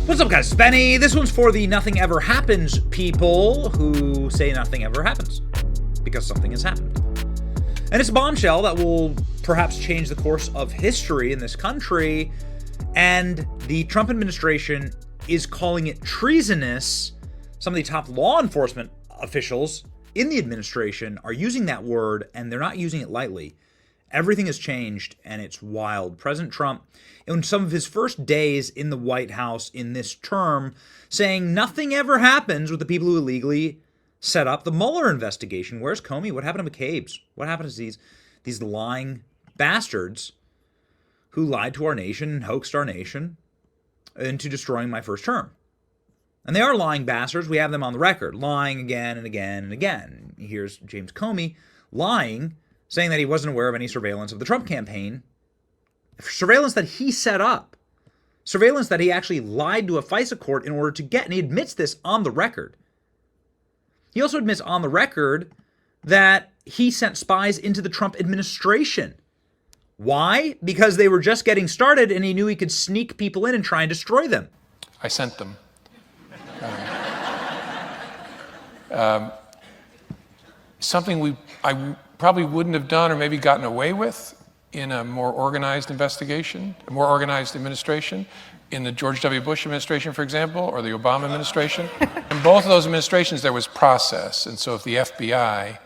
What's up, guys? It's Benny. This one's for the nothing ever happens people who say nothing ever happens because something has happened. And it's a bombshell that will perhaps change the course of history in this country. And the Trump administration is calling it treasonous. Some of the top law enforcement officials in the administration are using that word, and they're not using it lightly. Everything has changed, and it's wild. President Trump, in some of his first days in the White House in this term, saying nothing ever happens with the people who illegally set up the Mueller investigation. Where's Comey? What happened to McCabe's? What happened to these lying bastards who lied to our nation and hoaxed our nation into destroying my first term? And they are lying bastards. We have them on the record, lying again and again and again. Here's James Comey lying, saying that he wasn't aware of any surveillance of the Trump campaign, surveillance that he set up, surveillance that he actually lied to a FISA court in order to get, and he admits this on the record. He also admits on the record that he sent spies into the Trump administration. Why? Because they were just getting started and he knew he could sneak people in and try and destroy them. I sent them. Something I probably wouldn't have done or maybe gotten away with in a more organized investigation, a more organized administration, in the George W. Bush administration, for example, or the Obama administration. In both of those administrations, there was process. And so if the FBI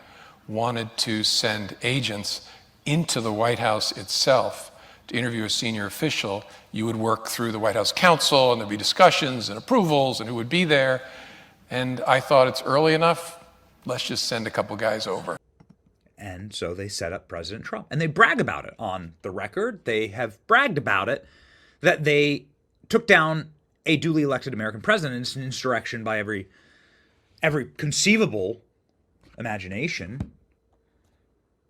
wanted to send agents into the White House itself to interview a senior official, you would work through the White House counsel, and there'd be discussions and approvals and who would be there. And I thought, it's early enough, let's just send a couple guys over. And so they set up President Trump. And they brag about it on the record. They have bragged about it, that they took down a duly elected American president. It's an insurrection by every conceivable imagination.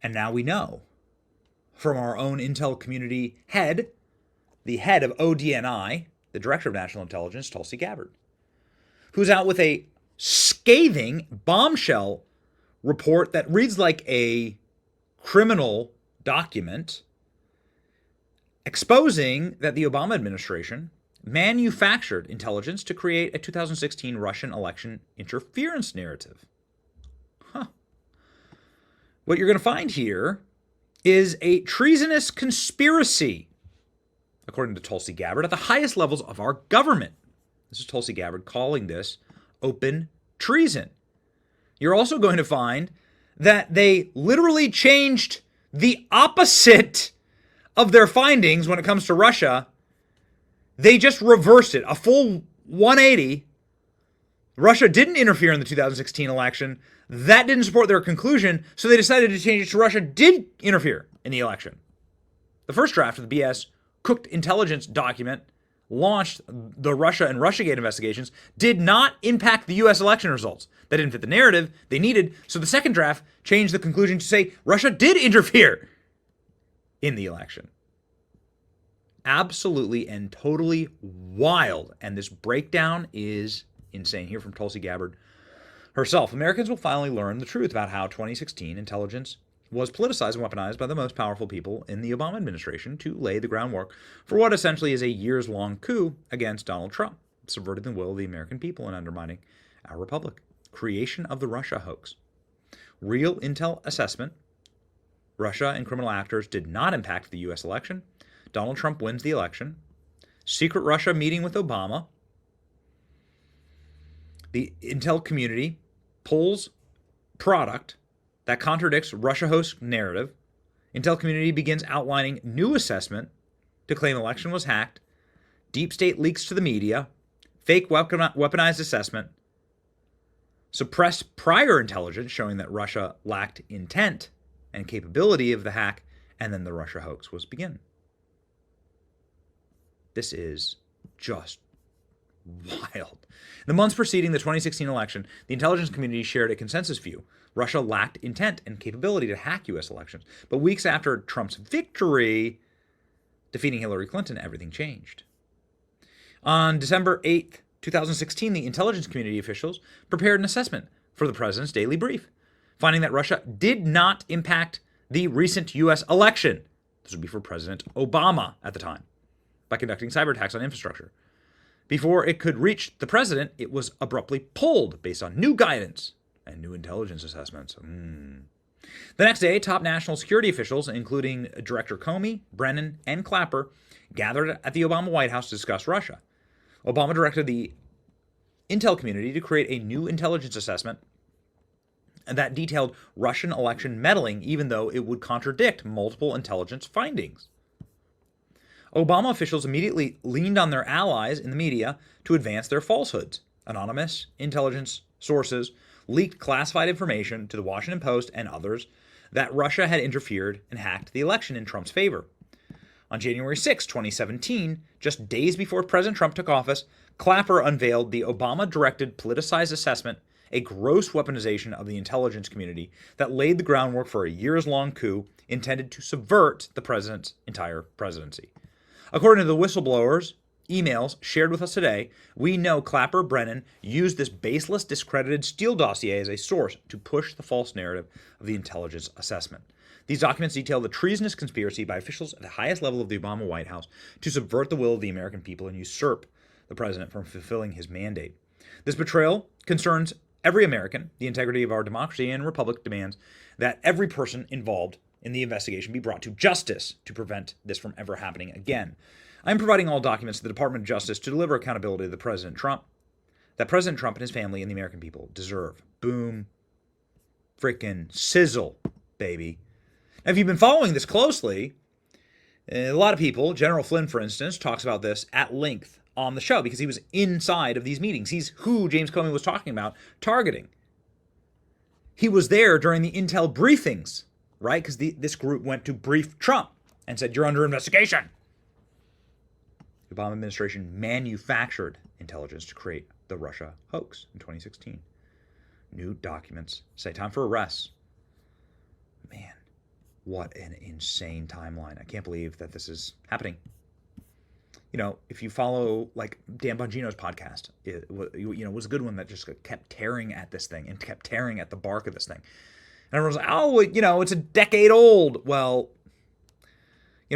And now we know from our own intel community head, the head of ODNI, the Director of National Intelligence, Tulsi Gabbard, who's out with a scathing bombshell report that reads like a criminal document exposing that the Obama administration manufactured intelligence to create a 2016 Russian election interference narrative. What you're going to find here is a treasonous conspiracy, according to Tulsi Gabbard, at the highest levels of our government. This is Tulsi Gabbard calling this open treason. You're also going to find that they literally changed the opposite of their findings when it comes to Russia. They just reversed it, a full 180. Russia didn't interfere in the 2016 election. That didn't support their conclusion, so they decided to change it to Russia did interfere in the election. The first draft of the BS cooked intelligence document launched the Russia and Russiagate investigations did not impact the U.S. election results. That didn't fit the narrative they needed, so the second draft changed the conclusion to say Russia did interfere in the election. Absolutely and totally wild, and this breakdown is insane. Here from Tulsi Gabbard herself. Americans will finally learn the truth about how 2016 intelligence was politicized and weaponized by the most powerful people in the Obama administration to lay the groundwork for what essentially is a years-long coup against Donald Trump, subverting the will of the American people and undermining our republic. Creation of the Russia hoax. Real intel assessment. Russia and criminal actors did not impact the U.S. election. Donald Trump wins the election. Secret Russia meeting with Obama. The intel community pulls product that contradicts Russia host narrative. Intel community begins outlining new assessment to claim election was hacked. Deep state leaks to the media. Fake weaponized assessment. Suppressed prior intelligence showing that Russia lacked intent and capability of the hack. And then the Russia hoax was begun. This is just wild. In the months preceding the 2016 election, the intelligence community shared a consensus view. Russia lacked intent and capability to hack U.S. elections. But weeks after Trump's victory, defeating Hillary Clinton, everything changed. On December 8th, 2016, the intelligence community officials prepared an assessment for the president's daily brief, finding that Russia did not impact the recent U.S. election. This would be for President Obama at the time, by conducting cyber attacks on infrastructure. Before it could reach the president, it was abruptly pulled based on new guidance and new intelligence assessments. The next day, top national security officials, including Director Comey, Brennan, and Clapper, gathered at the Obama White House to discuss Russia. Obama directed the intel community to create a new intelligence assessment that detailed Russian election meddling, even though it would contradict multiple intelligence findings. Obama officials immediately leaned on their allies in the media to advance their falsehoods. Anonymous intelligence sources leaked classified information to the Washington Post and others that Russia had interfered and hacked the election in Trump's favor. On January 6, 2017, just days before President Trump took office, Clapper unveiled the Obama-directed politicized assessment, a gross weaponization of the intelligence community that laid the groundwork for a years-long coup intended to subvert the president's entire presidency. According to the whistleblowers' emails shared with us today, we know Clapper Brennan used this baseless, discredited Steele dossier as a source to push the false narrative of the intelligence assessment. These documents detail the treasonous conspiracy by officials at the highest level of the Obama White House to subvert the will of the American people and usurp the president from fulfilling his mandate. This betrayal concerns every American. The integrity of our democracy and republic demands that every person involved in the investigation be brought to justice to prevent this from ever happening again. I am providing all documents to the Department of Justice to deliver accountability to President Trump that President Trump and his family and the American people deserve. Boom. Frickin' sizzle, baby. Now, if you've been following this closely, a lot of people, General Flynn, for instance, talks about this at length on the show because he was inside of these meetings. He's who James Comey was talking about targeting. He was there during the intel briefings, right? Because this group went to brief Trump and said, you're under investigation. The Obama administration manufactured intelligence to create the Russia hoax in 2016. New documents say time for arrests. Man, what an insane timeline. I can't believe that this is happening. You know, if you follow like Dan Bongino's podcast, it was a good one that just kept tearing at this thing and kept tearing at the bark of this thing. And everyone's like, oh, it's a decade old. Well,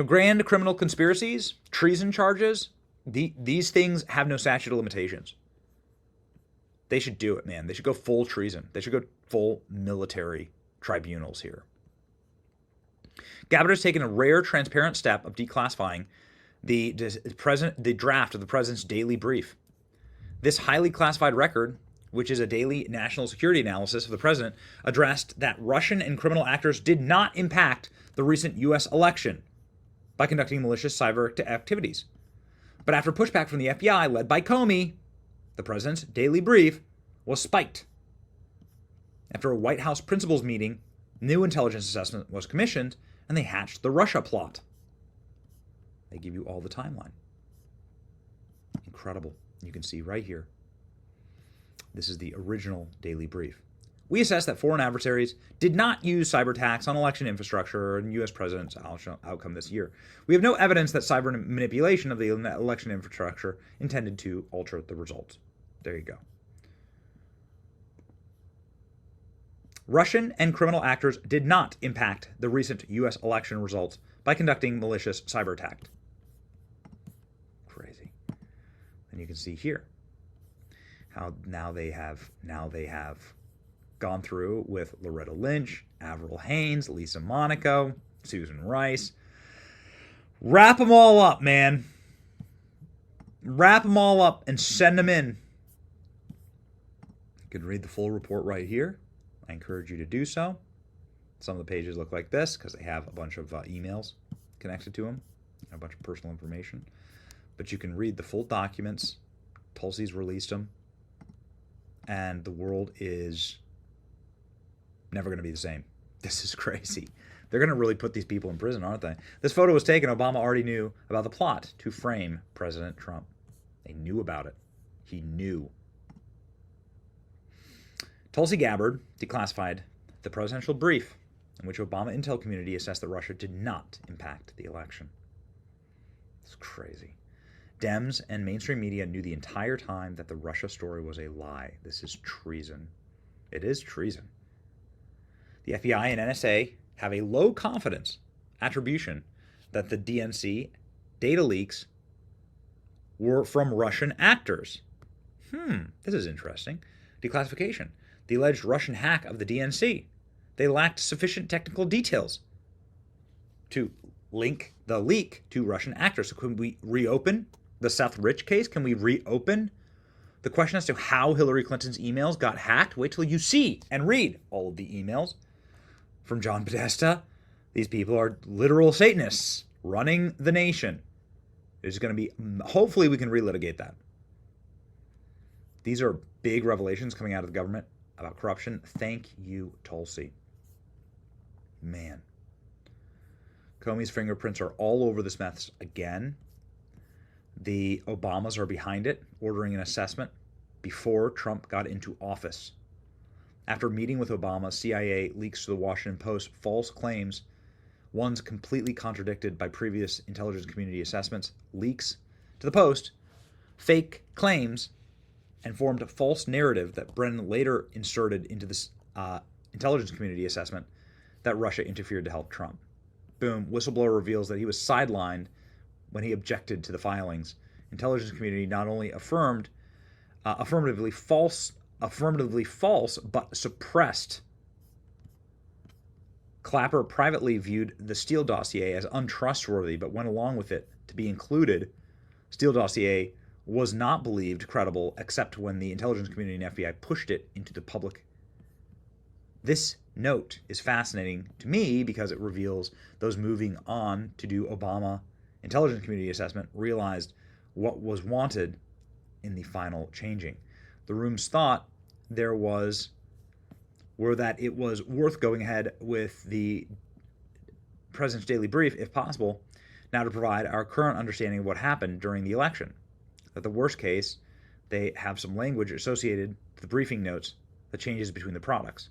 grand criminal conspiracies, treason charges, these things have no statute of limitations. They should do it, man. They should go full treason. They should go full military tribunals here. Gabbard has taken a rare, transparent step of declassifying the draft of the president's daily brief. This highly classified record, which is a daily national security analysis of the president, addressed that Russian and criminal actors did not impact the recent U.S. election by conducting malicious cyber activities. But after pushback from the FBI, led by Comey, the president's daily brief was spiked. After a White House principals meeting, new intelligence assessment was commissioned, and they hatched the Russia plot. They give you all the timeline. Incredible. You can see right here. This is the original daily brief. We assessed that foreign adversaries did not use cyber attacks on election infrastructure and U.S. president's outcome this year. We have no evidence that cyber manipulation of the election infrastructure intended to alter the results. There you go. Russian and criminal actors did not impact the recent U.S. election results by conducting malicious cyber attack. Crazy. And you can see here how now they have gone through with Loretta Lynch, Avril Haines, Lisa Monaco, Susan Rice. Wrap them all up, man. Wrap them all up and send them in. You can read the full report right here. I encourage you to do so. Some of the pages look like this because they have a bunch of emails connected to them, and a bunch of personal information. But you can read the full documents. Tulsi's released them. And the world is never going to be the same. This is crazy. They're going to really put these people in prison, aren't they? This photo was taken. Obama already knew about the plot to frame President Trump. They knew about it. He knew. Tulsi Gabbard declassified the presidential brief in which Obama intel community assessed that Russia did not impact the election. It's crazy. Dems and mainstream media knew the entire time that the Russia story was a lie. This is treason. It is treason. The FBI and NSA have a low confidence attribution that the DNC data leaks were from Russian actors. This is interesting. Declassification. The alleged Russian hack of the DNC. They lacked sufficient technical details to link the leak to Russian actors. So can we reopen the Seth Rich case? Can we reopen the question as to how Hillary Clinton's emails got hacked? Wait till you see and read all of the emails from John Podesta. These people are literal Satanists running the nation. There's going to be, hopefully we can relitigate that. These are big revelations coming out of the government about corruption. Thank you, Tulsi. Man. Comey's fingerprints are all over this mess again. The Obamas are behind it, ordering an assessment before Trump got into office. After meeting with Obama, CIA leaks to the Washington Post false claims, ones completely contradicted by previous intelligence community assessments, leaks to the Post, fake claims, and formed a false narrative that Brennan later inserted into this intelligence community assessment that Russia interfered to help Trump. Boom, whistleblower reveals that he was sidelined when he objected to the filings. Intelligence community not only affirmed affirmatively false, but suppressed. Clapper privately viewed the Steele dossier as untrustworthy, but went along with it to be included. Steele dossier was not believed credible except when the intelligence community and FBI pushed it into the public. This note is fascinating to me because it reveals those moving on to do Obama intelligence community assessment realized what was wanted in the final changing. The room's thought were that it was worth going ahead with the President's daily brief, if possible, now to provide our current understanding of what happened during the election. That the worst case, they have some language associated to the briefing notes that changes between the products.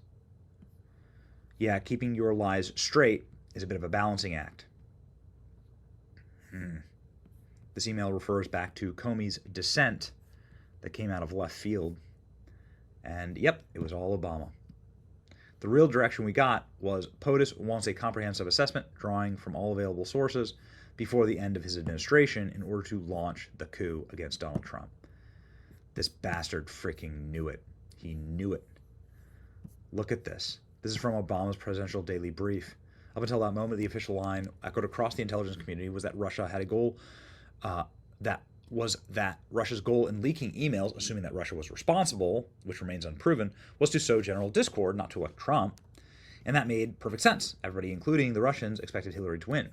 Yeah, keeping your lies straight is a bit of a balancing act. This email refers back to Comey's dissent that came out of left field. And yep, it was all Obama. The real direction we got was POTUS wants a comprehensive assessment drawing from all available sources before the end of his administration in order to launch the coup against Donald Trump. This bastard freaking knew it. He knew it. Look at this. This is from Obama's presidential daily brief. Up until that moment, the official line echoed across the intelligence community was that Russia had a goal Russia's goal in leaking emails, assuming that Russia was responsible, which remains unproven, was to sow general discord, not to elect Trump. And that made perfect sense. Everybody, including the Russians, expected Hillary to win.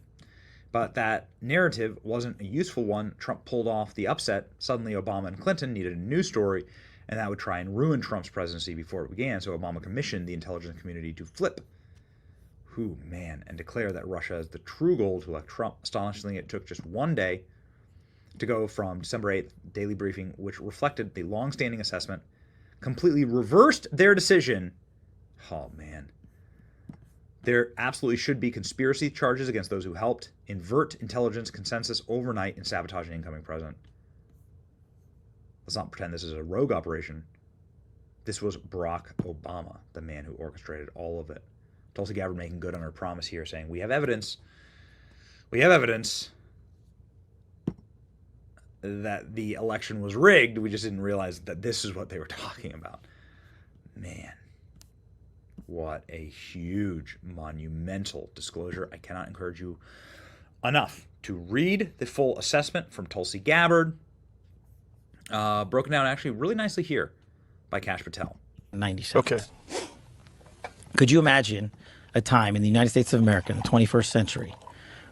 But that narrative wasn't a useful one. Trump pulled off the upset. Suddenly, Obama and Clinton needed a news story, and that would try and ruin Trump's presidency before it began. So Obama commissioned the intelligence community to flip. And declare that Russia is the true goal to elect Trump. Astonishingly, it took just one day to go from December 8th daily briefing, which reflected the long-standing assessment, completely reversed their decision. Oh, man. There absolutely should be conspiracy charges against those who helped invert intelligence consensus overnight and sabotage an incoming president. Let's not pretend this is a rogue operation. This was Barack Obama, the man who orchestrated all of it. Tulsi Gabbard making good on her promise here, saying, we have evidence that the election was rigged. We just didn't realize that this is what they were talking about. Man, what a huge, monumental disclosure. I cannot encourage you enough to read the full assessment from Tulsi Gabbard, broken down actually really nicely here by Kash Patel. 90 seconds. Okay. Could you imagine a time in the United States of America in the 21st century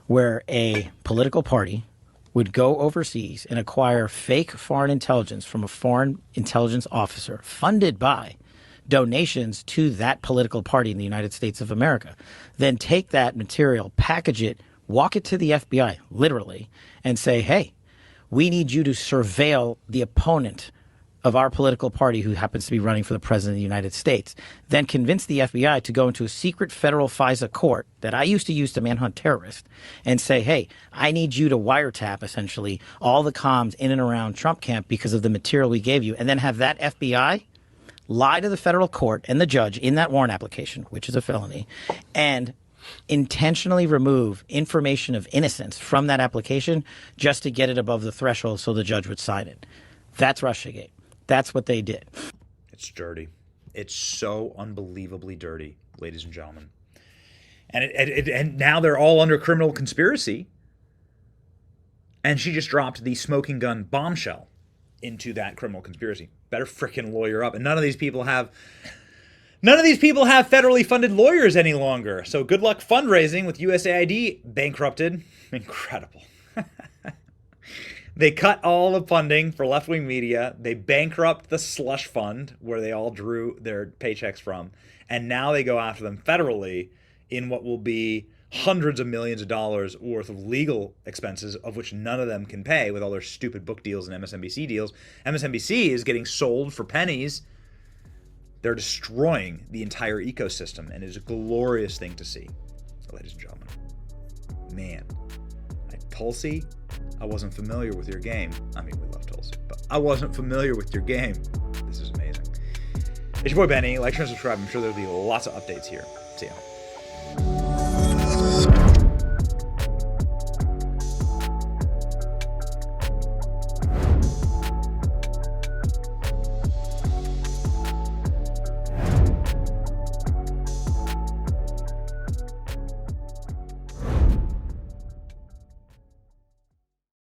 where a political party would go overseas and acquire fake foreign intelligence from a foreign intelligence officer funded by donations to that political party in the United States of America, then take that material, package it, walk it to the FBI, literally, and say, hey, we need you to surveil the opponent of our political party who happens to be running for the president of the United States, then convince the FBI to go into a secret federal FISA court that I used to use to manhunt terrorists and say, hey, I need you to wiretap, essentially, all the comms in and around Trump camp because of the material we gave you, and then have that FBI lie to the federal court and the judge in that warrant application, which is a felony, and intentionally remove information of innocence from that application just to get it above the threshold so the judge would sign it. That's Russiagate. That's what they did. It's dirty. It's so unbelievably dirty, ladies and gentlemen. And now they're all under criminal conspiracy. And she just dropped the smoking gun bombshell into that criminal conspiracy. Better frickin' lawyer up. And none of these people have federally funded lawyers any longer. So good luck fundraising with USAID bankrupted. Incredible. They cut all the funding for left-wing media. They bankrupt the slush fund where they all drew their paychecks from. And now they go after them federally in what will be hundreds of millions of dollars worth of legal expenses, of which none of them can pay with all their stupid book deals and MSNBC deals. MSNBC is getting sold for pennies. They're destroying the entire ecosystem, and it is a glorious thing to see, ladies and gentlemen. Man, Tulsi, I wasn't familiar with your game. I mean, we love Tulsi, but I wasn't familiar with your game. This is amazing. It's your boy Benny. Like, share, and subscribe. I'm sure there'll be lots of updates here. See ya.